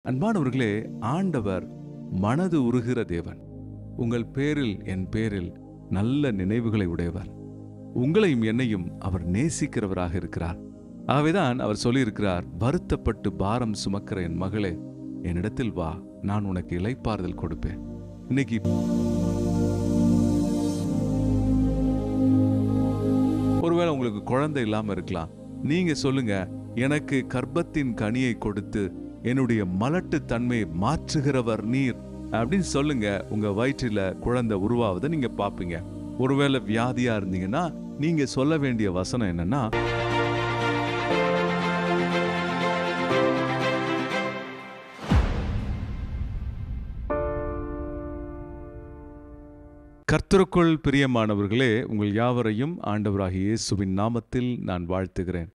அன்பானவர்களே, ஆண்டவர் மனது உருகிற தேவன். உங்கள் பேரில் என் பேரில் நல்ல நினைவுகளை உடையவர். உங்களையும் என்னையும் அவர் நேசிக்கிறவராக இருக்கிறார். ஆகவேதான் அவர் சொல்லியிருக்கிறார், வருத்தப்பட்டு பாரம் சுமக்கிற என் மகளே, என்னிடத்தில் வா, நான் உனக்கு இளைப்பாறுதல் கொடுப்பேன். இன்னைக்கு ஒருவேளை உங்களுக்கு குழந்தை இல்லாம இருக்கலாம். நீங்க சொல்லுங்க, எனக்கு கர்ப்பத்தின் கனியை கொடுத்து என்னுடைய மலட்டு தன்மையை மாற்றுகிறவர் நீர் அப்படின்னு சொல்லுங்க. உங்க வயிற்றில குழந்தை உருவாவதை நீங்க பாப்பீங்க. ஒருவேளை வியாதியா இருந்தீங்கன்னா நீங்க சொல்ல வேண்டிய வசனம் என்னன்னா, கர்த்தருக்குள் பிரியமானவர்களே, உங்கள் யாவரையும் ஆண்டவராகிய இயேசுவின் நாமத்தில் நான் வாழ்த்துகிறேன்.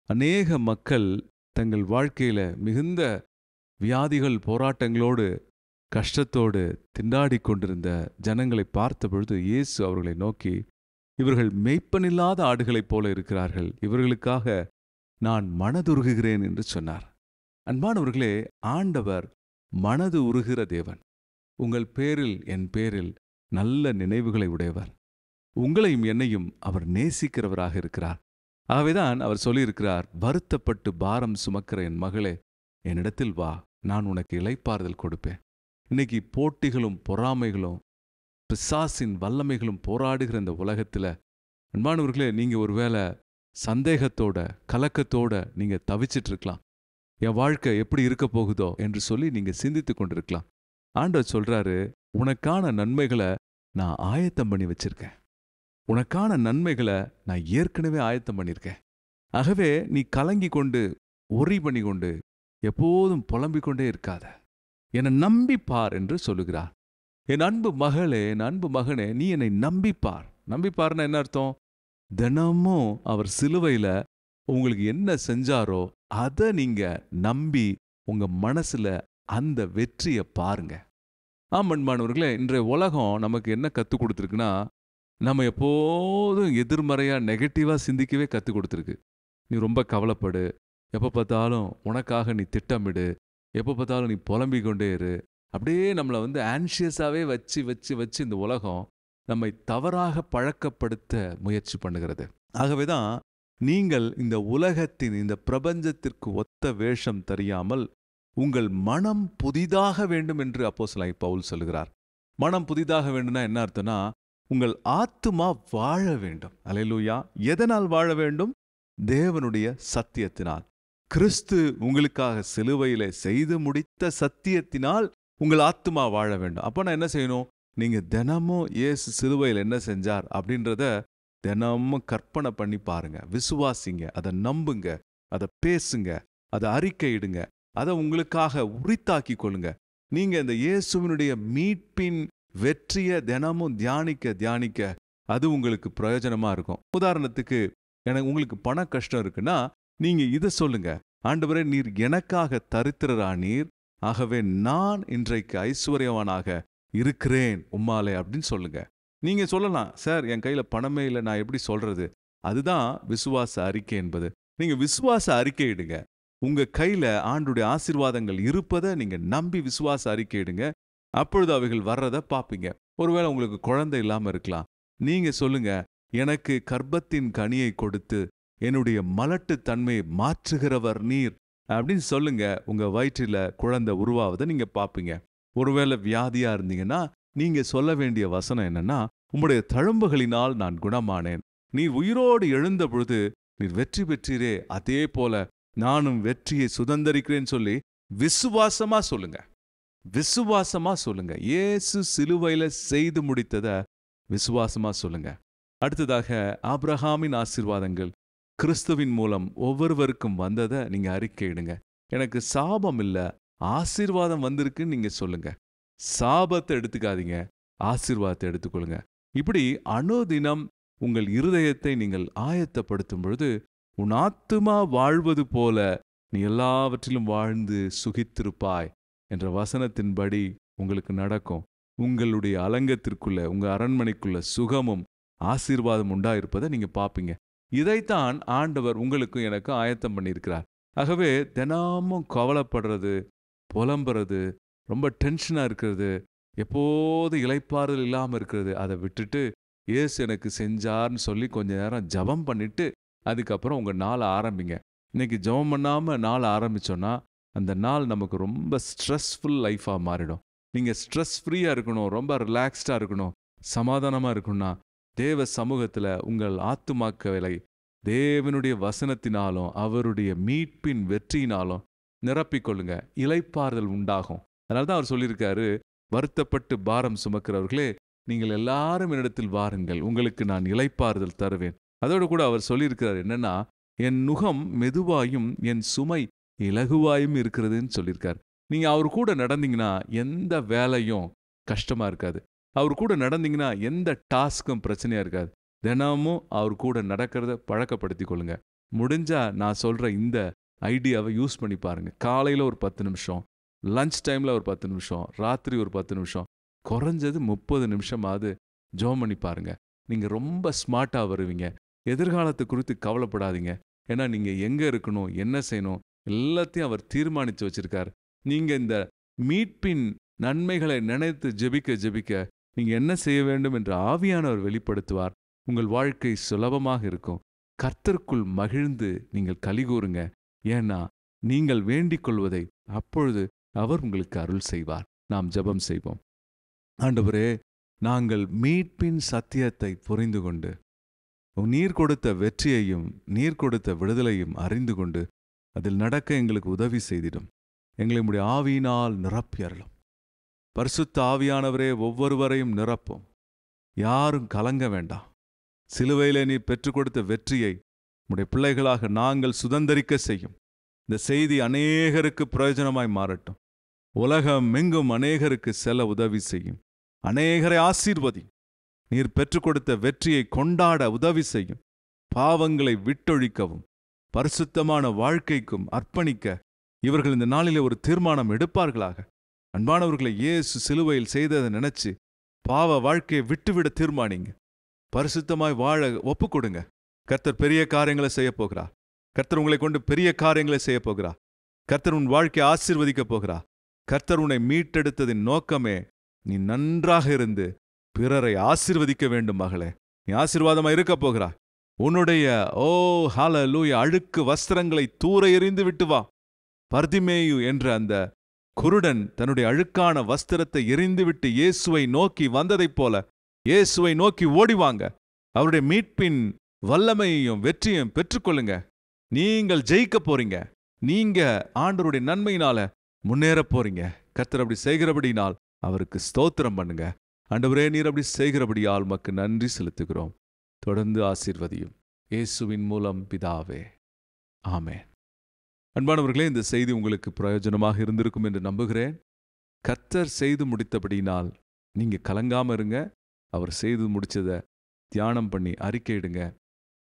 அநேக மக்கள் தங்கள் வாழ்க்கையில மிகுந்த வியாதிகள், போராட்டங்களோடு, கஷ்டத்தோடு திண்டாடி கொண்டிருந்த ஜனங்களை பார்த்த பொழுது இயேசு அவர்களை நோக்கி, இவர்கள் மேய்ப்பனில்லாத ஆடுகளைப் போல இருக்கிறார்கள், இவர்களுக்காக நான் மனதுருகுகிறேன் என்று சொன்னார். அன்பானவர்களே, ஆண்டவர் மனது உருகிற தேவன். உங்கள் பேரில் என் பேரில் நல்ல நினைவுகளை உடையவர். உங்களையும் என்னையும் அவர் நேசிக்கிறவராக இருக்கிறார். ஆகவேதான் அவர் சொல்லியிருக்கிறார், வருத்தப்பட்டு பாரம் சுமக்கிற என் மகளே, என்னிடத்தில் வா, நான் உனக்கு இளைப்பாறுதல் கொடுப்பேன். இன்னைக்கு போட்டிகளும் பொறாமைகளும் பிசாசின் வல்லமைகளும் போராடுகிற இந்த உலகத்துல, அன்பானவர்களே, நீங்க ஒருவேளை சந்தேகத்தோட கலக்கத்தோட நீங்க தவிச்சிட்டு இருக்கலாம். என் வாழ்க்கை எப்படி இருக்க போகுதோ என்று சொல்லி நீங்க சிந்தித்து கொண்டிருக்கலாம். ஆண்டவர் சொல்றாரு, உனக்கான நன்மைகளை நான் ஆயத்தம் பண்ணி வச்சிருக்கேன். உனக்கான நன்மைகளை நான் ஏற்கனவே ஆயத்தம் பண்ணியிருக்கேன். ஆகவே நீ கலங்கி கொண்டு ஒரி பண்ணி கொண்டு எப்போதும் புலம்பிக் கொண்டே இருக்காத, என்னை நம்பிப்பார் என்று சொல்லுகிறார். என் அன்பு மகளே, என் அன்பு மகனே, நீ என்னை நம்பிப்பார். நம்பிப்பார்னா என்ன அர்த்தம்? தினமும் அவர் சிலுவையில உங்களுக்கு என்ன செஞ்சாரோ அதை நீங்க நம்பி உங்க மனசுல அந்த வெற்றியை பாருங்க. அன்பானவர்களே, இன்றைய உலகம் நமக்கு என்ன கற்றுக் கொடுத்துருக்குன்னா, நம்ம எப்போதும் எதிர்மறையாக நெகட்டிவாக சிந்திக்கவே கற்றுக் கொடுத்துருக்கு. நீ ரொம்ப கவலைப்படு, எப்போ பார்த்தாலும் உனக்காக நீ திட்டமிடு, எப்போ பார்த்தாலும் நீ புலம்பிக் கொண்டே இரு. அப்படியே நம்மளை ஆன்ஷியஸாகவே வச்சு வச்சு வச்சு இந்த உலகம் நம்மை தவறாக பழக்கப்படுத்த முயற்சி பண்ணுகிறது. ஆகவே தான் நீங்கள் இந்த உலகத்தின், இந்த பிரபஞ்சத்திற்கு ஒத்த வேஷம் தெரியாமல் உங்கள் மனம் புதிதாக வேண்டும் என்று அப்போஸ்தலனாகிய பவுல் சொல்லுகிறார். மனம் புதிதாக வேண்டும்னா என்ன அர்த்தம்னா, உங்கள் ஆத்துமா வாழ வேண்டும். அல்லேலூயா. எதனால் வாழ வேண்டும்? தேவனுடைய சத்தியத்தினால். கிறிஸ்து உங்களுக்காக சிலுவையிலே செய்து முடித்த சத்தியத்தினால் உங்கள் ஆத்துமா வாழ வேண்டும். அப்போ நான் என்ன செய்யணும்? நீங்க தினமும் இயேசு சிலுவையில் என்ன செஞ்சார் அப்படின்றத தினமும் கற்பனை பண்ணி பாருங்க, விசுவாசிங்க, அதை நம்புங்க, அதை பேசுங்க, அதை அறிக்கையிடுங்க, அதை உங்களுக்காக உரித்தாக்கி கொள்ளுங்க. நீங்க இந்த இயேசுவினுடைய மீட்பின் வெற்றியை தினமும் தியானிக்க தியானிக்க அது உங்களுக்கு பிரயோஜனமா இருக்கும். உதாரணத்துக்கு, உங்களுக்கு பண கஷ்டம் இருக்குன்னா நீங்க இதை சொல்லுங்க, ஆண்டவரே, நீர் எனக்காக தரித்திரரானீர், ஆகவே நான் இன்றைக்கு ஐஸ்வர்யவானாக இருக்கிறேன் உம்மாலே அப்படின்னு சொல்லுங்க. நீங்க சொல்லலாம், சார் என் கையில பணமே இல்லை, நான் எப்படி சொல்றது? அதுதான் விசுவாச அறிக்கை என்பது. நீங்க விசுவாச அறிக்கையிடுங்க. உங்க கையில ஆண்டுடைய ஆசீர்வாதங்கள் இருப்பதை நீங்க நம்பி விசுவாச அறிக்கையிடுங்க. அப்பொழுது அவைகள் வர்றதை பார்ப்பீங்க. ஒருவேளை உங்களுக்கு குழந்தை இல்லாம இருக்கலாம். நீங்க சொல்லுங்க, எனக்கு கர்ப்பத்தின் கனியை கொடுத்து என்னுடைய மலட்டு தன்மையை மாற்றுகிறவர் நீர் அப்படின்னு சொல்லுங்க. உங்க வயிற்றில குழந்தை உருவாவதை நீங்க பார்ப்பீங்க. ஒருவேளை வியாதியா இருந்தீங்கன்னா நீங்க சொல்ல வேண்டிய வசனம் என்னன்னா, உம்முடைய தழும்புகளினால் நான் குணமானேன், நீர் உயிரோடு எழுந்த பொழுது நீர் வெற்றி பெற்றீரே, அதே போல நானும் வெற்றியை சுதந்தரிக்கிறேன் சொல்லி விசுவாசமா சொல்லுங்க. விசுவாசமா சொல்லுங்க. இயேசு சிலுவையில செய்து முடித்தத விசுவாசமா சொல்லுங்க. அடுத்ததாக, ஆபிரகாமின் ஆசீர்வாதங்கள் கிறிஸ்துவின் மூலம் ஒவ்வொருவருக்கும் வந்ததை நீங்க அறிக்கையிடுங்க. எனக்கு சாபம் இல்ல, ஆசீர்வாதம் வந்திருக்குன்னு நீங்க சொல்லுங்க. சாபத்தை எடுத்துக்காதீங்க, ஆசீர்வாதத்தை எடுத்துக்கொள்ளுங்க. இப்படி அனுதினம் உங்கள் இருதயத்தை நீங்கள் ஆயத்தப்படுத்தும் பொழுது, உன் ஆத்துமா வாழ்வது போல நீ எல்லாவற்றிலும் வாழ்ந்து சுகித்திருப்பாய் என்ற வசனத்தின்படி உங்களுக்கு நடக்கும். உங்களுடைய அலங்கத்திற்குள்ள, உங்க அரண்மனைக்குள்ள சுகமும் ஆசீர்வாதம் உண்டாயிருப்பதை நீங்க பார்ப்பீங்க. இதைத்தான் ஆண்டவர் உங்களுக்கும் எனக்கும் ஆயத்தம் பண்ணியிருக்கிறார். ஆகவே தினமும் கவலைப்படுறது, புலம்புறது, ரொம்ப டென்ஷனாக இருக்கிறது, எப்போது இளைப்பாறுதல் இல்லாமல் இருக்கிறது, அதை விட்டுட்டு இயேசு எனக்கு செஞ்சார்னு சொல்லி கொஞ்ச நேரம் ஜெபம் பண்ணிட்டு அதுக்கப்புறம் உங்கள் நாளை ஆரம்பிங்க. இன்னைக்கு ஜெபம் பண்ணாமல் நாளை ஆரம்பித்தோன்னா அந்த நாள் நமக்கு ரொம்ப ஸ்ட்ரெஸ்ஃபுல் லைஃபாக மாறிடும். நீங்கள் ஸ்ட்ரெஸ் ஃப்ரீயாக இருக்கணும், ரொம்ப ரிலாக்ஸ்டாக இருக்கணும், சமாதானமாக இருக்கணும்னா தேவ சமூகத்தில் உங்கள் ஆத்துமாக்களை தேவனுடைய வசனத்தினாலும் அவருடைய மீட்பின் வெற்றியினாலும் நிரப்பிக்கொள்ளுங்க. இளைப்பாறுதல் உண்டாகும். அதனால தான் அவர் சொல்லியிருக்காரு, வருத்தப்பட்டு பாரம் சுமக்கிறவர்களே நீங்கள் எல்லாரும் என்னிடத்தில் வாருங்கள், உங்களுக்கு நான் இளைப்பாறுதல் தருவேன். அதோடு கூட அவர் சொல்லியிருக்கிறார் என்னன்னா, என் நுகம் மெதுவாயும் என் சுமை இலகுவாயும் இருக்கிறதுன்னு சொல்லியிருக்கார். நீங்கள் அவர் கூட நடந்தீங்கன்னா எந்த வேலையும் கஷ்டமாக இருக்காது. அவர் கூட நடந்தீங்கன்னா எந்த டாஸ்க்கும் பிரச்சனையாக இருக்காது. தினமும் அவர் கூட நடக்கிறத பழக்கப்படுத்தி கொள்ளுங்க. முடிஞ்சா நான் சொல்கிற இந்த ஐடியாவை யூஸ் பண்ணி பாருங்க. காலையில் ஒரு 10 நிமிஷம், லஞ்ச் டைமில் ஒரு 10 நிமிஷம், ராத்திரி ஒரு 10 நிமிஷம், குறைஞ்சது 30 நிமிஷமாவது ஜெபம் பண்ணி பாருங்க. நீங்கள் ரொம்ப ஸ்மார்ட்டாக வருவீங்க. எதிர்காலத்தை குறித்து கவலைப்படாதீங்க. ஏன்னா நீங்கள் எங்கே இருக்கணும், என்ன செய்யணும் எல்லாத்தையும் அவர் தீர்மானித்து வச்சிருக்கார். நீங்கள் இந்த மீட்பின் நன்மைகளை நினைத்து ஜெபிக்க ஜெபிக்க நீங்கள் என்ன செய்ய வேண்டும் என்று ஆவியானவர் வெளிப்படுத்துவார். உங்கள் வாழ்க்கை சுலபமாக இருக்கும். கர்த்தருக்குள் மகிழ்ந்து நீங்கள் கலிகூறுங்க. ஏன்னா நீங்கள் வேண்டிக் கொள்வதை அப்பொழுது அவர் உங்களுக்கு அருள் செய்வார். நாம் ஜெபம் செய்வோம். ஆண்டவரே, நாங்கள் மீட்பின் சத்தியத்தை புரிந்து கொண்டு நீர் கொடுத்த வெற்றியையும் நீர் கொடுத்த விடுதலையும் அறிந்து கொண்டு அதில் நடக்க எங்களுக்கு உதவி செய்திடும். எங்களை உம்முடைய ஆவியினால் நிரப்பி அருளும். பரிசுத்த ஆவியானவரே, ஒவ்வொருவரையும் நிரப்பும். யாரும் கலங்க வேண்டாம். சிலுவையிலே நீர் பெற்றுக் கொடுத்த வெற்றியை உம்முடைய பிள்ளைகளாக நாங்கள் சுதந்தரிக்க செய்யும். இந்த செய்தி அநேகருக்கு பிரயோஜனமாய் மாறட்டும். உலகம் எங்கும் அநேகருக்கு செல்ல உதவி செய்யும். அநேகரை ஆசீர்வதி. நீர் பெற்றுக் கொடுத்த வெற்றியை கொண்டாட உதவி செய்யும். பாவங்களை விட்டொழிக்கவும் பரிசுத்தமான வாழ்க்கைக்கும் அர்ப்பணிக்க இவர்கள் இந்த நாளிலே ஒரு தீர்மானம் எடுப்பார்களாக. அன்பானவர்களை, இயேசு சிலுவையில் செய்ததை நினைச்சு பாவ வாழ்க்கையை விட்டுவிட தீர்மானிங்க. பரிசுத்தமாய் வாழ ஒப்பு கொடுங்க. கர்த்தர் பெரிய காரியங்களை செய்ய போகிறார். கர்த்தர் உங்களை கொண்டு பெரிய காரியங்களை செய்ய போகிறார். கர்த்தர் உன் வாழ்க்கையை ஆசீர்வதிக்க போகிறார். கர்த்தர் உன்னை மீட்டெடுத்ததின் நோக்கமே நீ நன்றாக இருந்து பிறரை ஆசீர்வதிக்க வேண்டும். மகளே, நீ ஆசீர்வாதமாக இருக்க போகிறாய். உன்னுடைய ஹல்லேலூயா அழுக்கு வஸ்திரங்களை தூர எறிந்து விட்டு வா. பர்திமேயு என்ற அந்த குருடன் தன்னுடைய அழுக்கான வஸ்திரத்தை எறிந்துவிட்டு இயேசுவை நோக்கி வந்ததைப் போல இயேசுவை நோக்கி ஓடிவாங்க. அவருடைய மீட்பின் வல்லமையையும் வெற்றியையும் பெற்றுக்கொள்ளுங்க. நீங்கள் ஜெயிக்க போறீங்க. நீங்க ஆண்டவருடைய நன்மையினால முன்னேற போறீங்க. கர்த்தர் அப்படி செய்கிறபடினால் அவருக்கு ஸ்தோத்திரம் பண்ணுங்க. ஆண்டவரே, நீர் அப்படி செய்கிறபடியால் உமக்கு நன்றி செலுத்துகிறோம். தொடர்ந்து ஆசீர்வதியும். இயேசுவின் மூலம் பிதாவே, ஆமென். அன்பானவர்களே, இந்த செய்தி உங்களுக்கு பிரயோஜனமாக இருந்திருக்கும் என்று நம்புகிறேன். கர்த்தர் செய்து முடித்தபடினால் நீங்க கலங்காம இருங்க. அவர் செய்து முடிச்சதை தியானம் பண்ணி அறிக்கையிடுங்க.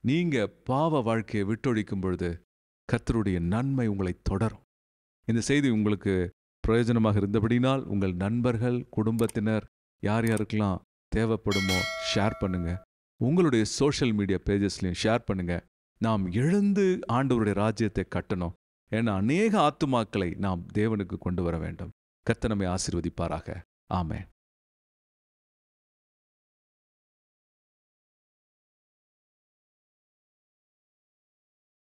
நீங்க பாவ வாழ்க்கையை விட்டொழிக்கும் பொழுது கர்த்தருடைய நன்மை உங்களை தொடரும். இந்த செய்தி உங்களுக்கு பிரயோஜனமாக இருந்தபடினால் உங்கள் நண்பர்கள், குடும்பத்தினர் யார் யாருக்கெல்லாம் தேவைப்படுமோ ஷேர் பண்ணுங்க. உங்களுடைய சோஷியல் மீடியா பேஜஸ்லையும் ஷேர் பண்ணுங்க. நாம் எழுந்து ஆண்டவருடைய ராஜ்யத்தை கட்டணும். ஏன்னா அநேக ஆத்துமாக்களை நாம் தேவனுக்கு கொண்டு வர வேண்டும். கர்த்தர் நம்மை ஆசீர்வதிப்பாராக. ஆமென்.